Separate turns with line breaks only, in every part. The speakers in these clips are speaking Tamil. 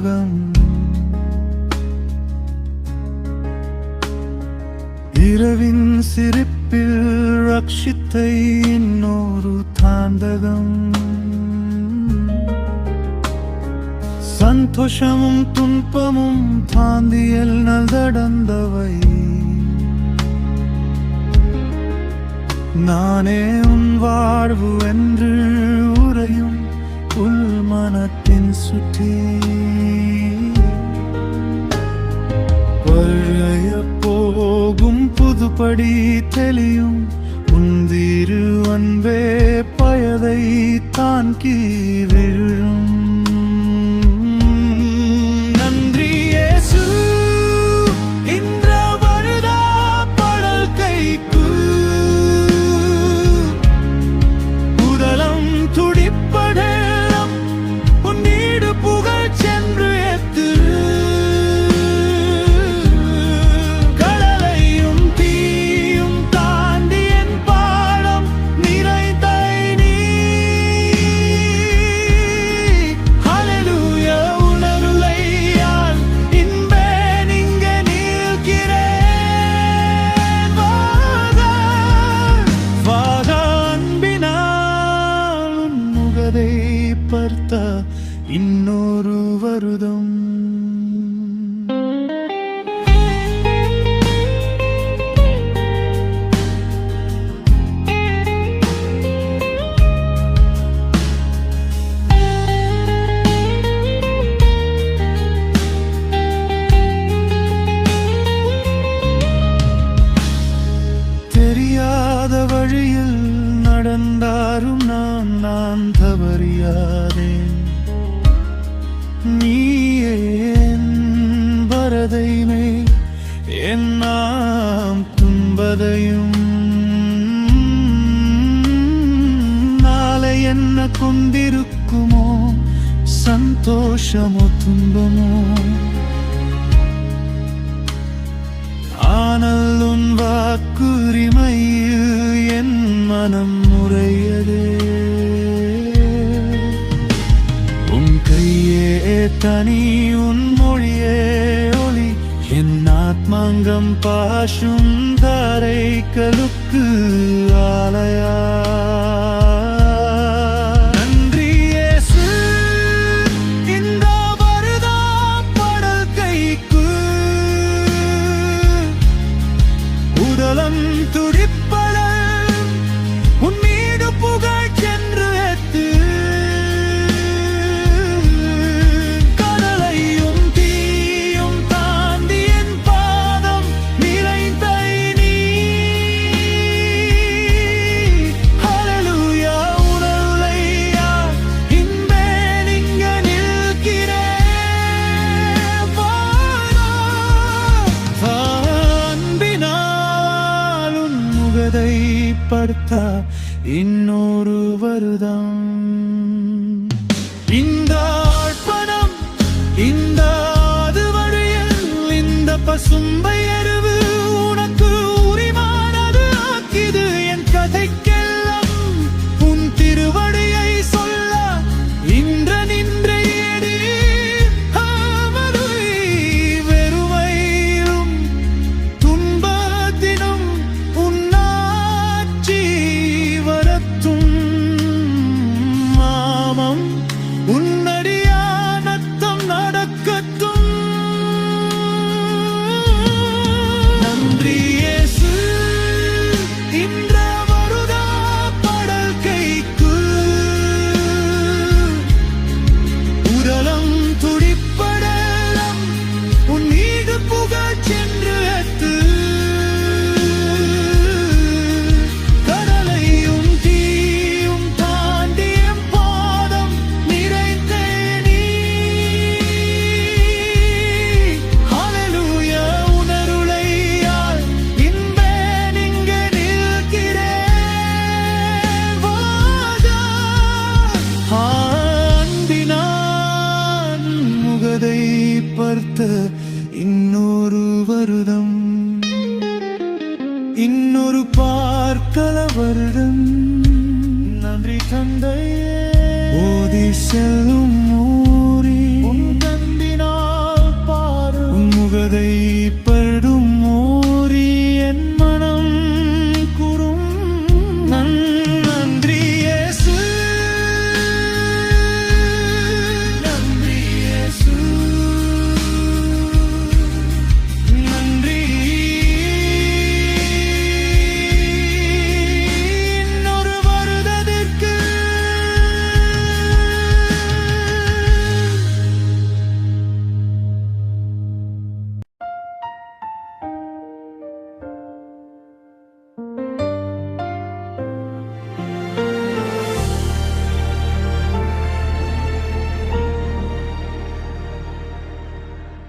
ஞாபகம். இரவின் சிரிப்பில் ரக்ஷித்தை இன்னொரு தாண்டகம். சந்தோஷமும் துன்பமும் தாந்தியல் நடந்தவை. நானே உன் வாழ்வு என்று உறையும் உள் மனத்தின் சுற்றி. பழைய போகும் புதுப்படி தெளியும் உந்திரு அன்பே பயதை தான் கீழும். பார்த்த இன்னொரு வருடம். தெரியாத வழியில் நடந்தாரும் நான் தவறியாதேன். நீயே என் வரதைமே என் நாம் துன்பதையும். நாளை என்ன கொண்டிருக்குமோ சந்தோஷமோ துன்பமோ. ஆனால் உன் வாக்குரிமையில் என் மனம் முறையதே. உன் கையே தனி உன் மொழியே ஒளி என் ஆத்மாங்கம் பாஷும் தாரைகளுக்கு ஆலயா. படுத்த இன்னொரு வருடம். இந்த அர்ப்பணம் இந்த அது வழியில் இந்த பசும்பை அறிவு உனக்கு உரிமானது ஆக்கிது. என் கதைக்கெல்லாம் உன் திருவடியை சொல்ல இன்ற நின்றேடி ஆமருய். வெறுமையிலும் துன்பத்தினும் உன்னாட்சி வரத்தும். மாமம் உன்னடியானத்தம் நடக்கட்டும். நன்றி இயேசு இன்ற வருதா படல் கைக்கு. உடலம் துடிப்படலம் உன் மீது புகழ் சென்று எத்து. கடலையும் தீயும் தாண்டிய பாதம் நிறைந்தே நீ. ஹல்லேலூயா உணருளையால் இன்பே நீங்க நிற்கிறேன். வாதா அன்பினான் முகதை பார்த்த இன்னொரு வருடம். இன்னொரு பார்க்கல வருடம். நன்றி தந்தையே. ஓதி செல்லும் ஊரி உன் தந்தின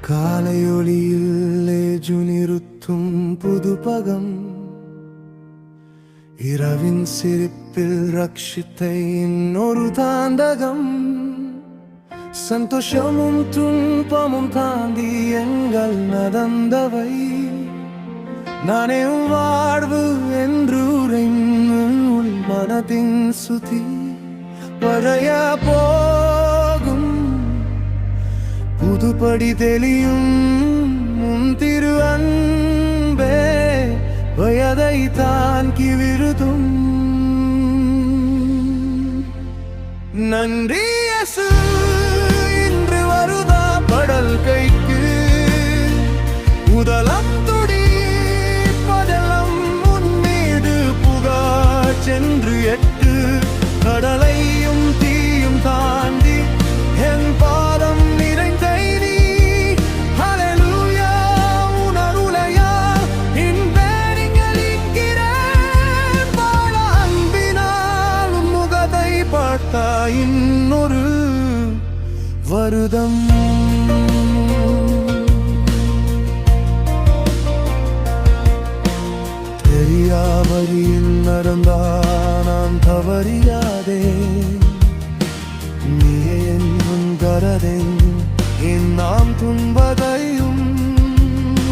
காலையொளியில் ஏஜுனிருத்தும் புதுபகம் இரவின் சிரிப்பில் ரக்ஷித்தை இன்னொரு தாண்டகம் சந்தோஷமும் துன்பமும் தாண்டி எங்கள் நடந்தவை நானே வாழ்வு என்று உள் மனதின் சுதி வரைய போகும் புதுப்படி தெளியும் உன் திரு அன்பே வயதை தாங்கி விருதும் நன்றி இயேசு இன்று வருதா படல் கைக்கு உதலம் துடிப்பதெல்லாம் முன்மீது புகார் சென்று எட்டு கடலையும் தீயும் தாண்டி என் பாதம் நிறைந்தை நீ ஹல்லேலூயா உணருளையா இன்பேரிங்களிக்கிறேன் வாழ அன்பினால் முகத்தை பார்த்தா இன்னொரு வருதம் தெரியா வழியில் நடந்தா நான் தவறியாதே நீயே என் முன்கரதே என் நாம் துன்பதையும்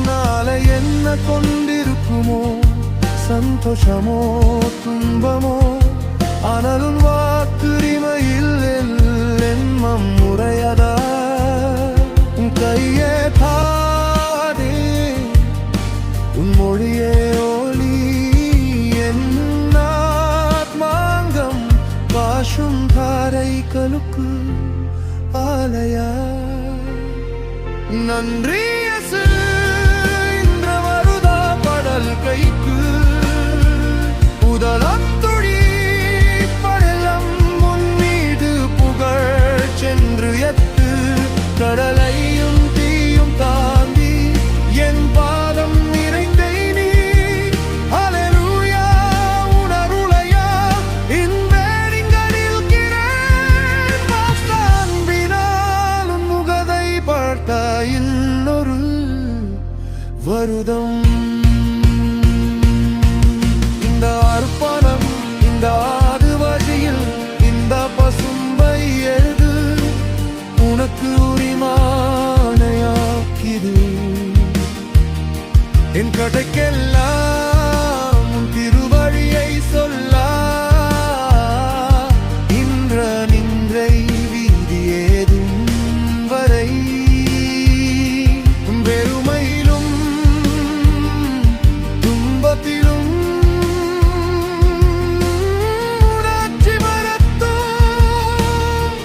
நாளை என்ன கொண்டிருக்குமோ சந்தோஷமோ துன்பமோ ஆனாலும் வாக்குரிமையில் என்மம் முறையதா உன் கையே தாதே உன் மொழியே ஒளி என் ஆத்மாங்கம் பாஷும் தாரை கலுக்கு ஆலயா நன்றி இயேசு இன்று வருதா படல் கைக்கு உதலம் துடிப்பதெல்லாம் முன்மீது புகழ் சென்று எத்து கடலையும் தீயும் தாண்டி என் பாதம் நிறைந்தை நீ ஹல்லேலூயா உணருளையா இன்பேரிங்களிக்கிறேன் அன்பினால் முகதை பார்த்தா இன்னொரு வருதம் இந்த அர்ப்பணம் இந்த ஆது வழியில் இந்த பசும்பை எழுது உனக்கு உரிமானையாக்கிது என் கடைக்கெல்லாம் உன் திருவழியை சொல்ல இன்ற நின்றை வீதி ஏதும் வரை வெறுமையிலும் துன்பத்திலும் உணர்ச்சி மறத்தோம்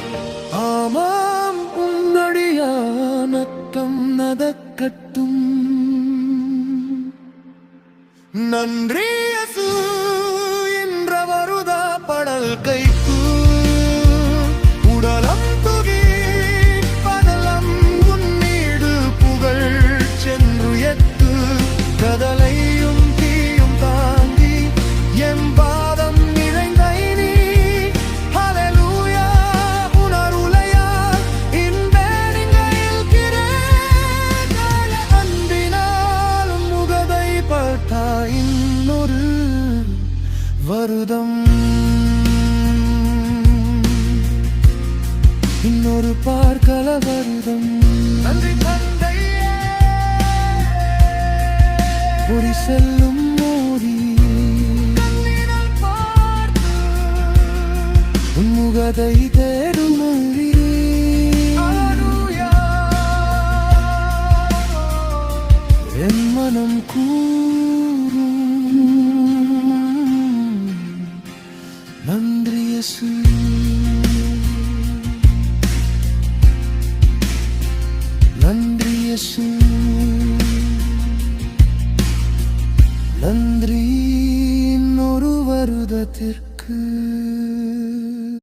ஆமாம் உன்னடியானத்தம் நடக்கட்டும் நன்றி இயேசு என்ற வருதா படல் கைக்கு உடலம் துகி பதலம் உன்னீடு புகழ் சென்று எட்டு கதலையும் தீயும் தாண்டி என் பாதம் நிறைந்தை நீ ஹல்லேலூயா உணருளையா இன்பேரிங்களிக்கிறேன் அன்பினால் முகதை பார்த்தா இன்னொரு வருதம் இன்னொரு பார்க்கல வருதம் நன்றி தந்தையே பொறி செல்லும் மோடி உன் முகதை தேடும் மொழி என் மனம் கூறும் நன்றி இயேசு நன்றி இயேசு நன்றி இன்னொரு வருதத்திற்கு